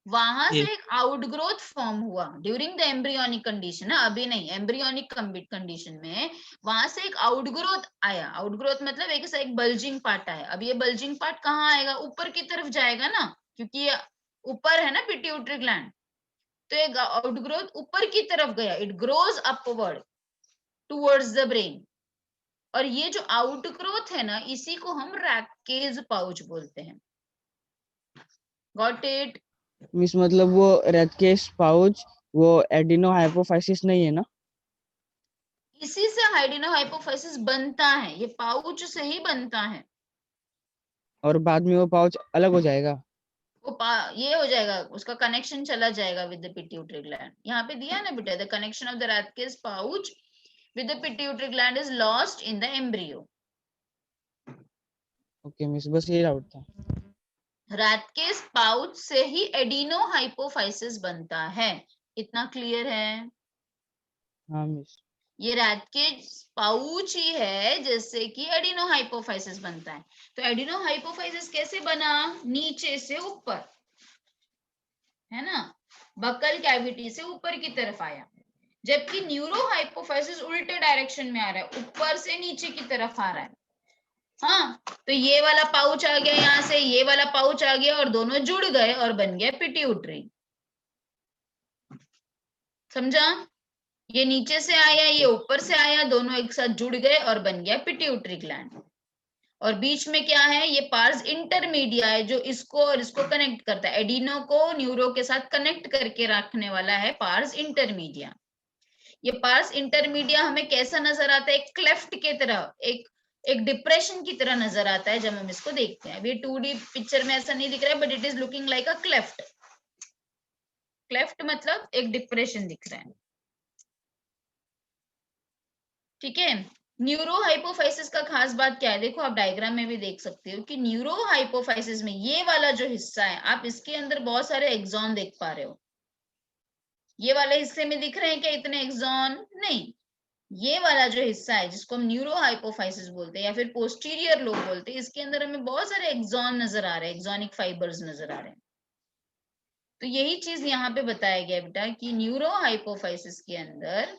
वहां से एक आउटग्रोथ फॉर्म हुआ ड्यूरिंग द एम्ब्रियोनिक कंडीशन है, अभी नहीं, एम्ब्रियोनिक कंडीशन में वहां से एक आउटग्रोथ आया। आउटग्रोथ मतलब एक बल्जिंग पार्ट आया। अब ये बल्जिंग पार्ट कहाँ आएगा? ऊपर की तरफ जाएगा ना, क्योंकि ये ऊपर है ना पिट्यूटरी ग्लैंड। तो एक आउटग्रोथ ऊपर की तरफ गया, it grows upward towards the brain. और ये जो आउटग्रोथ है ना, इसी को हम रैथकेज पाउच बोलते हैं। Got it? मिस मतलब वो राथकेस पाउच वो एडिनोहाइपोफाइसिस नहीं है ना? इसी से एडिनोहाइपोफाइसिस बनता है, ये पाउच से ही बनता है। और बाद में वो पाउच अलग हो जाएगा? वो ये हो जाएगा, उसका कनेक्शन चला जाएगा विद द पिट्यूटरी ग्लैंड। यहाँ पे दिया ना बेटा, the connection of the Rathke's pouch with the pituitary gland is lost in the embryo. Okay miss, बस ये डाउट था। Rathke's pouch से ही एडिनोहाइपोफाइसिस बनता है, इतना क्लियर है? हाँ मिस। ये Rathke's pouch ही है जिससे कि एडिनोहाइपोफाइसिस बनता है। तो एडिनोहाइपोफाइसिस कैसे बना? नीचे से ऊपर, है ना, बक्कल कैविटी से ऊपर की तरफ आया, जबकि न्यूरोहाइपोफाइसिस उल्टे डायरेक्शन में आ रहा है, ऊपर से नीचे की तरफ आ रहा है। हाँ, तो ये वाला पाउच आ गया, यहाँ से ये वाला पाउच आ गया और दोनों जुड़ गए और बन गया पिट्यूटरी। समझा? ये नीचे से आया, ये ऊपर से आया, दोनों एक साथ जुड़ गए और बन गया पिट्यूटरी ग्लैंड। और बीच में क्या है, ये पार्स इंटरमीडिया है जो इसको और इसको कनेक्ट करता है, एडिनो को न्यूरो के साथ कनेक्ट करके रखने वाला है पार्स इंटरमीडिया। ये पार्स इंटरमीडिया हमें कैसा नजर आता है, एक क्लेफ्ट की तरह, एक डिप्रेशन की तरह नजर आता है जब हम इसको देखते हैं। अभी 2D पिक्चर में ऐसा नहीं दिख रहा है, but it is looking like a cleft. Cleft मतलब एक डिप्रेशन दिख रहा है, ठीक है। न्यूरो हाइपोफाइसिस का खास बात क्या है, देखो आप डायग्राम में भी देख सकते हो कि न्यूरो हाइपोफाइसिस में ये वाला जो हिस्सा है, आप इसके अंदर बहुत सारे एक्सॉन देख पा रहे हो। ये वाले हिस्से में दिख रहे हैं क्या इतने एक्सॉन? नहीं, ये वाला जो हिस्सा है जिसको हम न्यूरो हाइपोफाइसिस बोलते हैं या फिर पोस्टीरियर लोब बोलते हैं, इसके अंदर हमें बहुत सारे एक्सॉन नजर आ रहे हैं, एक्सॉनिक फाइबर्स नजर आ रहे हैं। तो यही चीज यहाँ पे बताया गया बेटा कि न्यूरो हाइपोफाइसिस के अंदर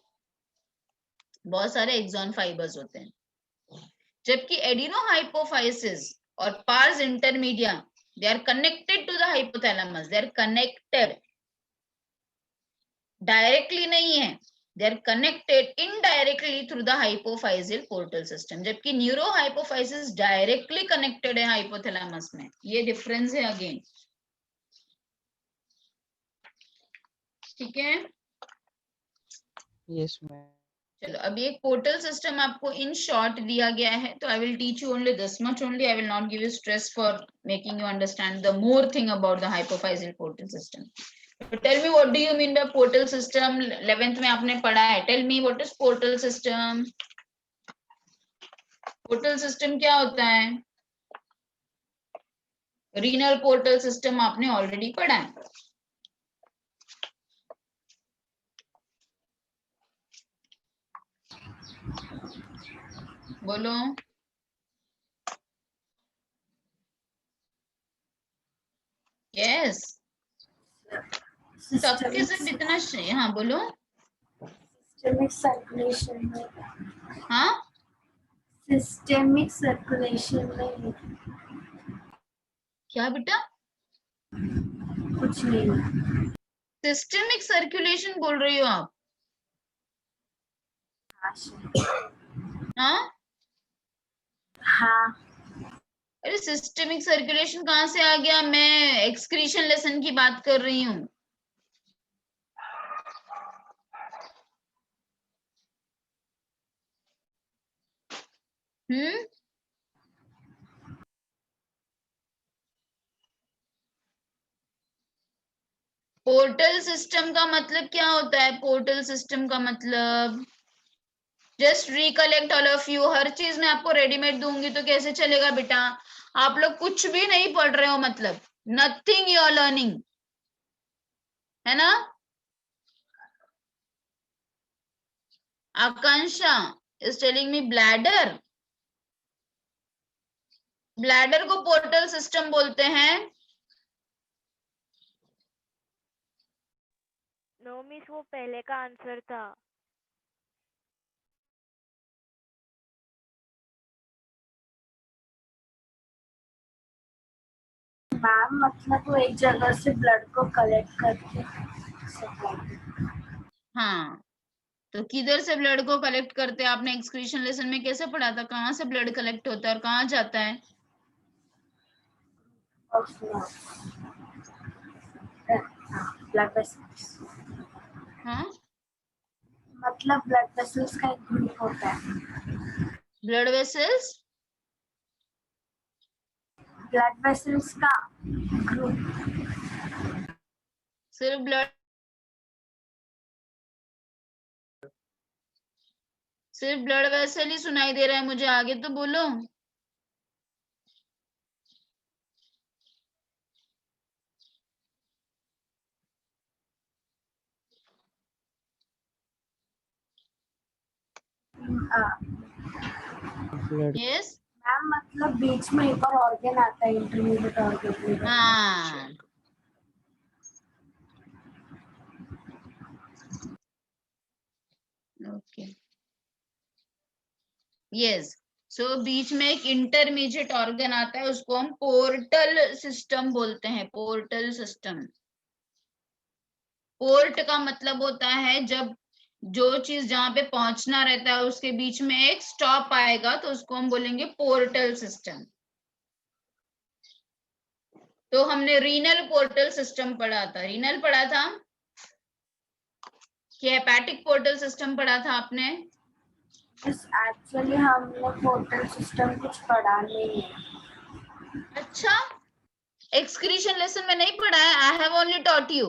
बहुत सारे एक्सॉन फाइबर्स होते हैं, जबकि एडिनोहाइपोफाइसिस और pars intermedia they are connected to the hypothalamus, they are connected, directly नहीं है, they are connected indirectly through the hypophyseal portal system, जबकि न्यूरो हाइपोफाइसिस डायरेक्टली कनेक्टेड है हाइपोथैलेमस में। ये डिफरेंस है अगेन, ठीक है। Yes, ma'am. चलो अभी एक पोर्टल सिस्टम आपको इन शॉर्ट दिया गया है, तो I will teach you only this much only, I will not give you stress for making you understand the more thing about the hypophyseal portal system. Tell me what do you mean by portal system? 11th में आपने पढ़ा है, tell me what is portal system. Portal system क्या होता है? Renal portal system आपने already पढ़ा है। बोलो। यस, सबके सब इतना हाँ बोलो। सिस्टेमिक सर्कुलेशन में, हाँ, सिस्टेमिक सर्कुलेशन में क्या बेटा? कुछ नहीं। सिस्टेमिक सर्कुलेशन बोल रही हो आप? हाँ हाँ, अरे सिस्टेमिक सर्कुलेशन कहाँ से आ गया? मैं एक्सक्रीशन लेसन की बात कर रही हूँ। पोर्टल सिस्टम का मतलब क्या होता है? पोर्टल सिस्टम का मतलब just recollect all of you, हर चीज मैं आपको रेडीमेड दूंगी तो कैसे चलेगा बेटा? आप लोग कुछ भी नहीं पढ़ रहे हो, मतलब नथिंग यू आर लर्निंग, है ना? Akanksha is telling me bladder, bladder को पोर्टल सिस्टम बोलते हैं। नो मिस, वो पहले का आंसर था। मैम मतलब वो एक जगह से ब्लड को कलेक्ट करके सप्लाई। हाँ, तो किधर से ब्लड को कलेक्ट करते हैं? आपने एक्सक्रीशन लेसन में कैसे पढ़ा था? कहाँ से ब्लड कलेक्ट होता है और कहाँ जाता है? ब्लड वेसल्स, हाँ, मतलब ब्लड वेसल्स का एक ग्रुप होता है। ब्लड वेसल्स, ब्लड वेसल्स का ग्रुप, सिर्फ ब्लड, सिर्फ ब्लड वेसल ही सुनाई दे रहा है मुझे, आगे तो बोलो। Blood. यस, मैम मतलब बीच में एक और ऑर्गन आता है, इंटरमीडिएट ऑर्गन। हाँ, ओके, यस। सो बीच में एक इंटरमीडिएट ऑर्गन आता है, उसको हम पोर्टल सिस्टम बोलते हैं, पोर्टल सिस्टम। पोर्ट का मतलब होता है जब जो चीज जहां पे पहुंचना रहता है उसके बीच में एक स्टॉप आएगा तो उसको हम बोलेंगे पोर्टल सिस्टम। तो हमने रीनल पोर्टल सिस्टम पढ़ा था, रीनल पढ़ा था कि हेपेटिक पोर्टल सिस्टम पढ़ा था आपने? एक्चुअली हमने पोर्टल सिस्टम कुछ पढ़ा नहीं है। अच्छा, एक्सक्रीशन लेसन में नहीं पढ़ा है? I have only taught you.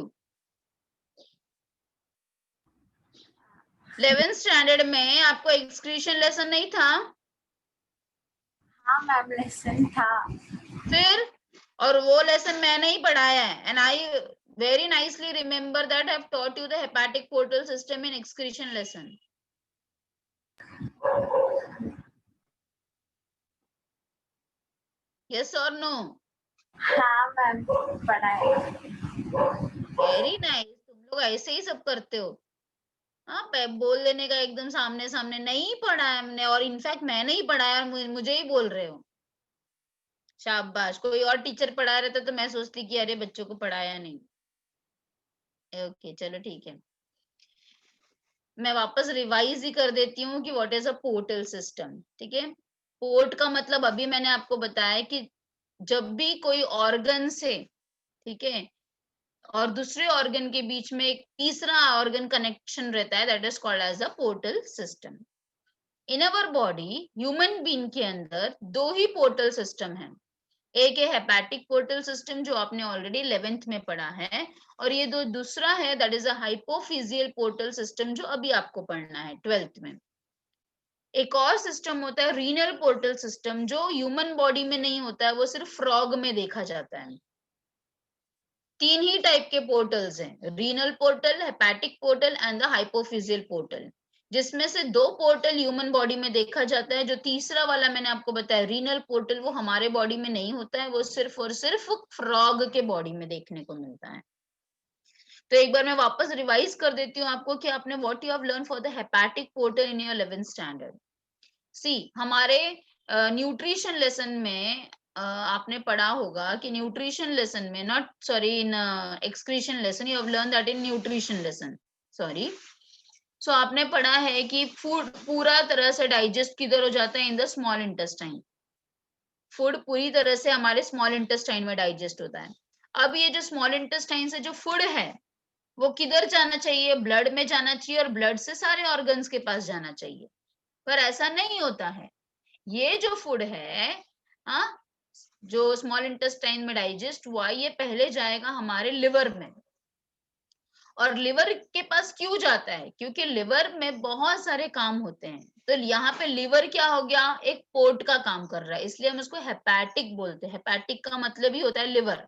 11th standard में आपको एक्सक्रीशन लेसन नहीं था? हाँ मैम, लेसन था। फिर और वो लेसन मैंने ही पढ़ाया है, and I very nicely remember that I have taught you the hepatic portal system in excretion lesson. Yes or no? हाँ मैम, पढ़ा है। Very nice. तुम लोग ऐसे ही सब करते हो। हाँ, बोल देने का एकदम सामने सामने नहीं पढ़ा है हमने, और इनफैक्ट मैंने ही पढ़ाया और मुझे ही बोल रहे हो। शाबाश। कोई और टीचर पढ़ा रहे थे तो मैं सोचती कि अरे बच्चों को पढ़ाया नहीं। ओके चलो ठीक है, मैं वापस रिवाइज ही कर देती हूँ कि what is a portal system. ठीक है, पोर्ट का मतलब अभी मैंने आपको बताया कि जब भी कोई ऑर्गन से, ठीक है, और दूसरे ऑर्गन के बीच में एक तीसरा ऑर्गन कनेक्शन रहता है, that is called as a portal system. In our body, human being के अंदर दो ही पोर्टल सिस्टम है। एक है हेपेटिक पोर्टल सिस्टम जो आपने ऑलरेडी 11th में पढ़ा है, और ये दूसरा है that is a hypophyseal portal system जो अभी आपको पढ़ना है 12th में। एक और सिस्टम होता है रीनल पोर्टल सिस्टम जो ह्यूमन बॉडी में नहीं होता है, वो सिर्फ फ्रॉग में देखा जाता है। तीन ही टाइप के पोर्टल्स हैं, renal portal, hepatic portal and the hypophyseal portal, जिसमें से दो पोर्टल ह्यूमन बॉडी में देखा जाता है। जो तीसरा वाला मैंने आपको बताया रीनल पोर्टल, वो हमारे बॉडी में नहीं होता है, वो सिर्फ और सिर्फ फ्रॉग के बॉडी में देखने को मिलता है। तो एक बार मैं वापस रिवाइज कर देती हूँ आपको कि आपने what you have learn for the hepatic portal in your 11th standard. See, हमारे न्यूट्रिशन लेसन में आपने पढ़ा होगा कि न्यूट्रिशन लेसन में, not sorry, in excretion lesson, you have learn that in nutrition lesson, sorry. So आपने पढ़ा है कि फूड पूरा तरह से डाइजेस्ट किधर हो जाता है? In the small intestine. Food पूरी तरह से हमारे स्मॉल इंटेस्टाइन में डाइजेस्ट होता है। अब ये जो स्मॉल इंटेस्टाइन से जो फूड है वो किधर जाना चाहिए? ब्लड में जाना चाहिए, और ब्लड से सारे ऑर्गन्स के पास जाना चाहिए, पर ऐसा नहीं होता है। ये जो फूड है, हाँ, जो स्मॉल इंटेस्टाइन में डाइजेस्ट हुआ, ये पहले जाएगा हमारे लिवर में। और लिवर के पास क्यों जाता है? क्योंकि लिवर में बहुत सारे काम होते हैं। तो यहाँ पे लिवर क्या हो गया? एक पोर्ट का काम कर रहा है, इसलिए हम इसको हेपेटिक बोलते हैं। हेपेटिक का मतलब ही होता है लिवर।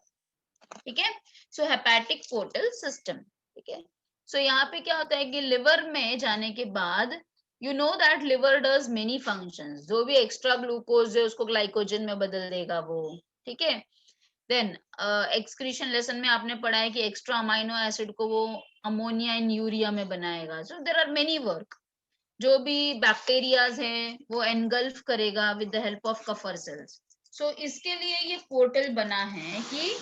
ठीक है, सो हेपेटिक पोर्टल सिस्टम। ठीक है, सो यहाँ पे क्या होता है कि लिवर में जाने के बाद, you know that liver does many functions. जो भी एक्स्ट्रा ग्लूकोज है उसको ग्लाइकोजन में बदल देगा वो। ठीक है, देन एक्सक्रीशन लेसन में आपने पढ़ा है कि एक्स्ट्रा अमाइनो एसिड को वो अमोनिया एंड यूरिया में बनाएगा। So there are many work. जो भी बैक्टीरियाज हैं वो एनगल्फ करेगा with the help of Kupffer cells. सो इसके लिए ये पोर्टल बना है कि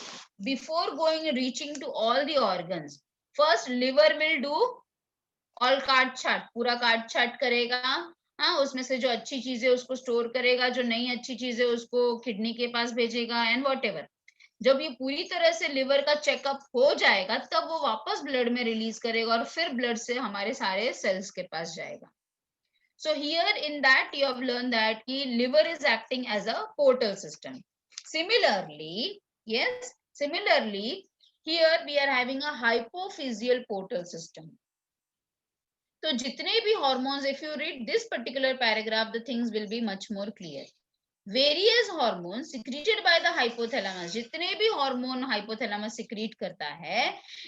before going reaching to all the organs, first liver will do all काट छाट, पूरा काट छाट करेगा। हाँ, उसमें से जो अच्छी चीजें उसको स्टोर करेगा, जो नहीं अच्छी चीजें उसको किडनी के पास भेजेगा, एंड व्हाटएवर। जब ये पूरी तरह से लिवर का चेकअप हो जाएगा तब वो वापस ब्लड में रिलीज करेगा, और फिर ब्लड से हमारे सारे सेल्स के पास जाएगा। So here in that you have learned that liver is acting as a portal system. Similarly, yes, similarly here we are having a hypophyseal portal system. तो जितने भी hormones, if you read this particular paragraph, the things will be much more clear. Various hormones secreted by the hypothalamus, जितने भी hormone hypothalamus secrete करता है,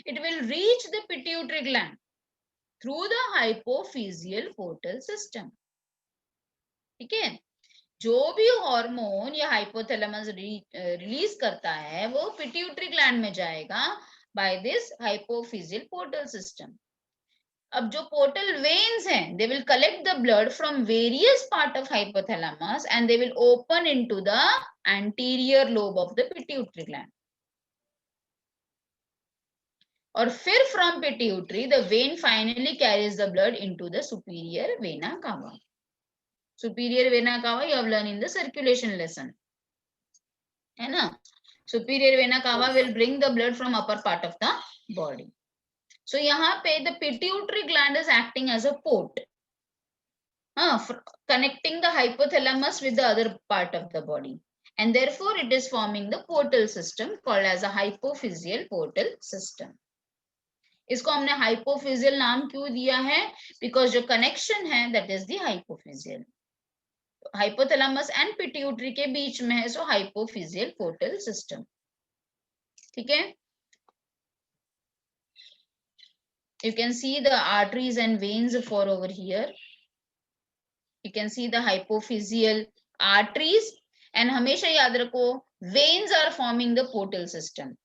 it will reach the pituitary gland through the hypophyseal portal system. ठीक है, जो भी hormone या hypothalamus release करता है वो पिट्यूटरी ग्लैंड में जाएगा by this hypophysial portal system. अब जो पोर्टल वेन्स हैं, they will collect the blood from various part of hypothalamus and they will open into the anterior lobe of the pituitary gland. और फिर from pituitary the vein finally carries the blood into the superior vena cava. Superior vena cava you have learned in the circulation lesson, है ना. Superior vena कावा will bring the blood from upper part of the body. So यहाँ पे the pituitary gland is acting as a port, connecting the hypothalamus with the other part of the body, and therefore it is forming the portal system called as a hypophyseal portal system. इसको हमने hypophyseal नाम क्यों दिया है? Because जो connection है that is the hypophyseal. Hypothalamus and pituitary के बीच में है, so hypophyseal portal system. ठीक है? You can see the arteries and veins for over here. You can see the hypophyseal arteries and हमेशा याद रखो veins are forming the portal system.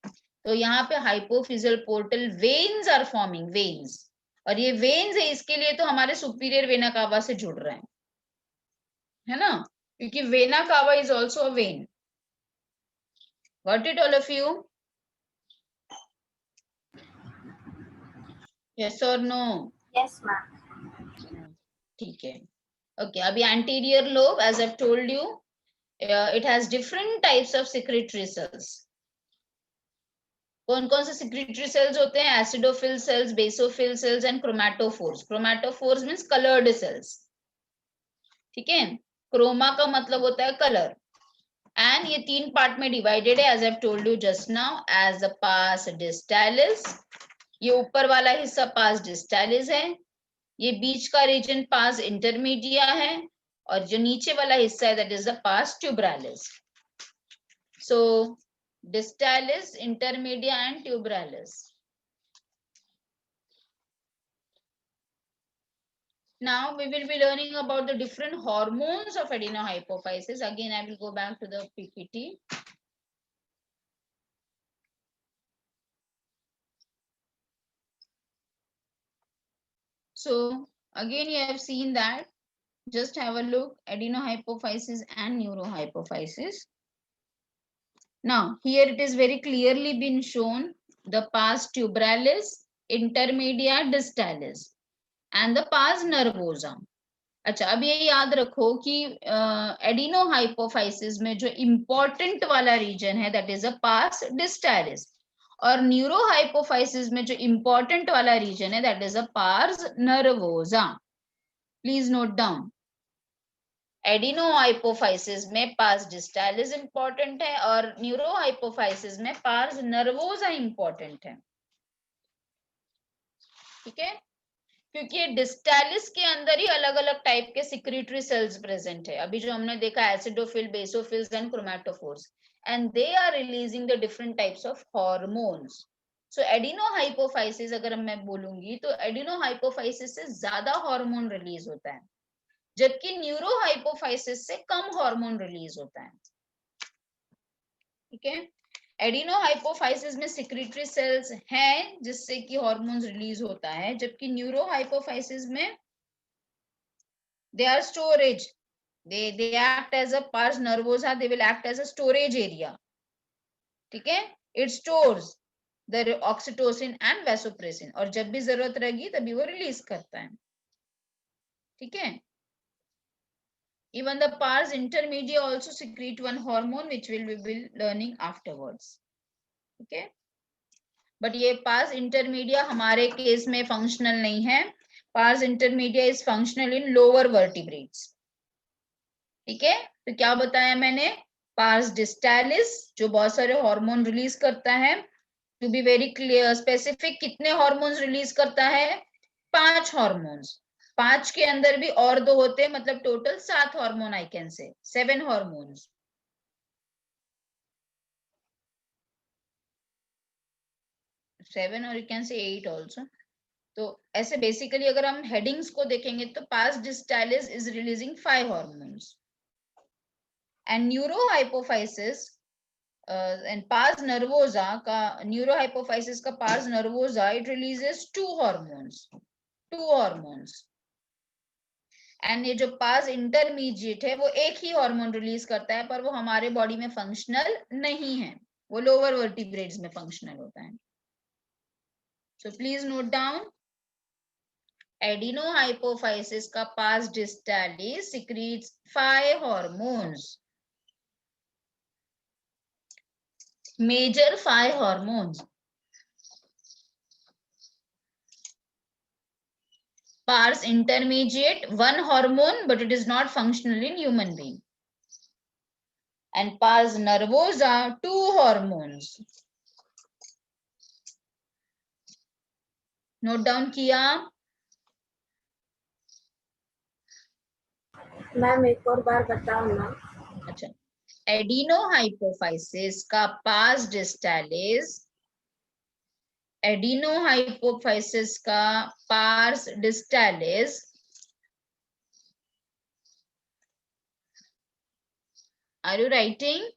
तो यहाँ पे hypophyseal portal veins are forming veins, और ये veins है इसके लिए तो हमारे superior vena cava से जुड़ रहे हैं, है ना, क्योंकि vena cava is also a vein. Got it all of you? Yes or no? Yes, ma'am. ठीक है. Okay, अभी anterior lobe, as I've told you, it has different types of secretory cells. कौन कौन से secretory cells होते हैं? Acidophil cells, basophil cells and chromatophores. Chromatophores means colored cells. ठीक है? क्रोमा का मतलब होता है कलर, एंड ये 3 पार्ट में डिवाइडेड है, as I've told you just now, as the pars distalis. ये ऊपर वाला हिस्सा pars distalis है, ये बीच का रीजन pars intermedia है, और जो नीचे वाला हिस्सा है that is the pars tubralis. So distalis, intermedia and tubralis. Now we will be learning about the different hormones of adenohypophysis. Again, I will go back to the PPT. So again, you have seen that. Just have a look, adenohypophysis and neurohypophysis. Now here it is very clearly been shown the pars tubralis, intermedia distalis and the pars nervosa. अच्छा, अब ये याद रखो कि एडिनोहाइपोफाइसिस में जो important वाला region है that is a pars distalis, और न्यूरोहाइपोफाइसिस में जो इम्पोर्टेंट वाला रीजन है that is a pars nervosa. Please note down. Adenohypophysis में pars distalis इम्पोर्टेंट है और न्यूरोहाइपोफाइसिस में pars nervosa इम्पोर्टेंट है. ठीक है? क्योंकि डिस्टालिस के अंदर ही अलग अलग टाइप के सिक्रीटरी सेल्स प्रेजेंट है. अभी जो हमने देखा acidophil, basophils and chromatophores, and they are releasing the different types of hormones. So adenohypophysis अगर मैं बोलूंगी तो एडिनोहाइपोफाइसिस से ज्यादा हार्मोन रिलीज होता है, जबकि न्यूरोहाइपोफाइसिस से कम हार्मोन रिलीज होता है. ठीक है? एडिनोहाइपोफाइसिस में सिक्रीटरी सेल्स हैं जिससे कि हार्मोन्स रिलीज होता है, जबकि न्यूरोहाइपोफाइसिस में they are storage, they act as a pars nervosa, they will act as a storage area. ठीक है? It stores the oxytocin and vasopressin, और जब भी जरूरत रहेगी तभी वो रिलीज करता है. ठीक है? Even the pars intermedia also secrete one hormone which we will be learning afterwards. Okay? But ये pars intermedia हमारे केस में functional नहीं है. Pars intermedia is functional in lower vertebrates. ठीक है? तो क्या बताया मैंने? pars distalis जो बहुत सारे हार्मोन रिलीज करता है. To be very clear, specific कितने हार्मोन्स रिलीज करता है? 5 हार्मोन्स. 5 के अंदर भी और 2 होते हैं, मतलब total 7 hormone, I can say 7 hormones. 7 और यू कैन से 8 ऑल्सो. तो ऐसे बेसिकली अगर हम हेडिंग्स को देखेंगे तो pars distalis is releasing 5 hormones, and neurohypophysis and pars nervosa का, न्यूरोहाइपोफाइसिस का pars nervosa, it releases 2 hormones. And ये जो pars intermediate है वो एक ही हार्मोन रिलीज करता है, पर वो हमारे बॉडी में फंक्शनल नहीं है, वो लोअर वर्टिब्रेट्स में फंक्शनल होता है. So please note down. Adenohypophysis का pars distalis secretes 5 hormones. Major 5 hormones. Pars intermediate, 1 hormone, but it is not functional in human being. And pars nervosa, 2 hormones. Note down किया? Ma'am एक और बार बताओ ना. अच्छा, एडिनोहाइपोफाइसिस का पास डिस्टालिस, एडिनोहाइपोफाइसिस का parse डिस्टालिस Are you writing?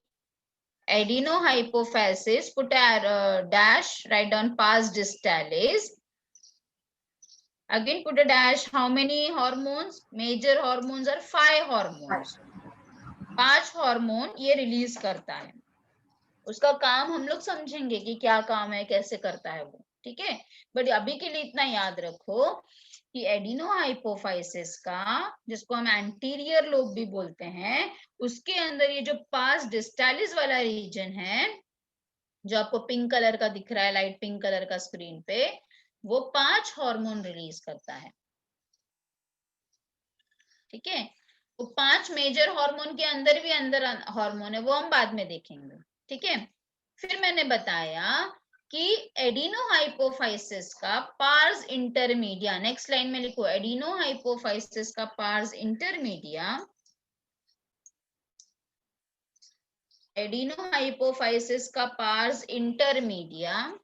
Adenohypophysis, put a dash, write down pars distalis. Again put a dash. How many hormones? Major hormones are 5 hormones. 5 hormone ये release करता है. उसका काम हम लोग समझेंगे कि क्या काम है, कैसे करता है वो, ठीक है. बट अभी के लिए इतना याद रखो कि एडिनोहाइपोफाइसिस का, जिसको हम एंटीरियर लोब भी बोलते हैं, उसके अंदर ये जो पास डिस्टालिस वाला रीजन है, जो आपको पिंक कलर का दिख रहा है, लाइट पिंक कलर का स्क्रीन पे, वो 5 हार्मोन रिलीज करता है. ठीक है. तो 5 मेजर हार्मोन के अंदर भी अंदर हार्मोन है, वो हम बाद में देखेंगे. ठीक है. फिर मैंने बताया कि एडिनोहाइपोफाइसिस का पार्स इंटरमीडिया, नेक्स्ट लाइन में लिखो, एडिनोहाइपोफाइसिस का पार्स इंटरमीडिया, एडिनोहाइपोफाइसिस का पार्स इंटरमीडिया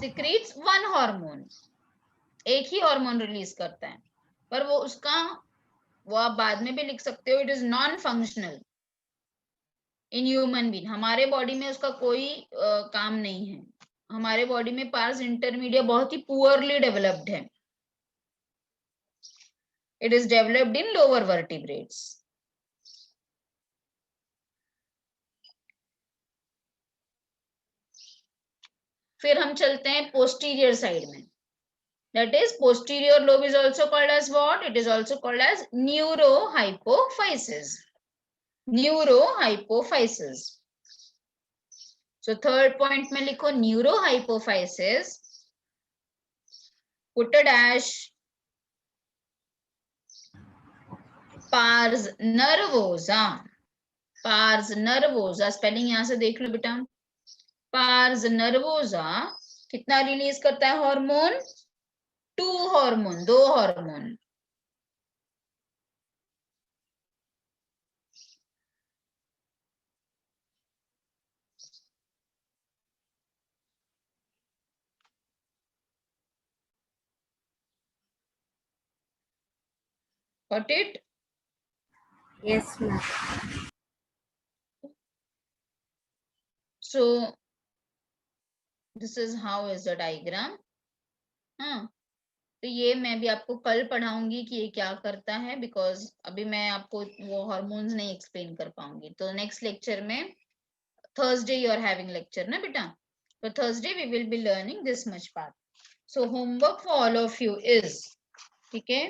सिक्रीट्स 1 हार्मोन, एक ही हार्मोन रिलीज करता है, पर वो उसका, वो आप बाद में भी लिख सकते हो, it is non functional in human being. हमारे बॉडी में उसका कोई काम नहीं है. हमारे बॉडी में पार्स इंटरमीडिया बहुत ही पुअरली डेवलप्ड है. It is developed in lower vertebrates. फिर हम चलते हैं पोस्टीरियर साइड में. That is, posterior lobe is also called as what? It is also called as neurohypophysis. Neurohypophysis. So third point में लिखो neurohypophysis. Put a dash. Pars nervosa. Pars nervosa. Spelling यहाँ से देख लो बेटा. Pars nervosa कितना release करता है hormone? 2 hormone, 2 hormone. Got it? Yes, ma'am. So this is how is the diagram. हाँ, तो ये मैं भी आपको कल पढ़ाऊंगी कि ये क्या करता है, बिकॉज अभी मैं आपको वो हार्मोन्स नहीं एक्सप्लेन कर पाऊंगी. तो नेक्स्ट लेक्चर में, Thursday you are having lecture ना बेटा, तो Thursday we will be learning this much part. So homework for all of you is, ठीक है,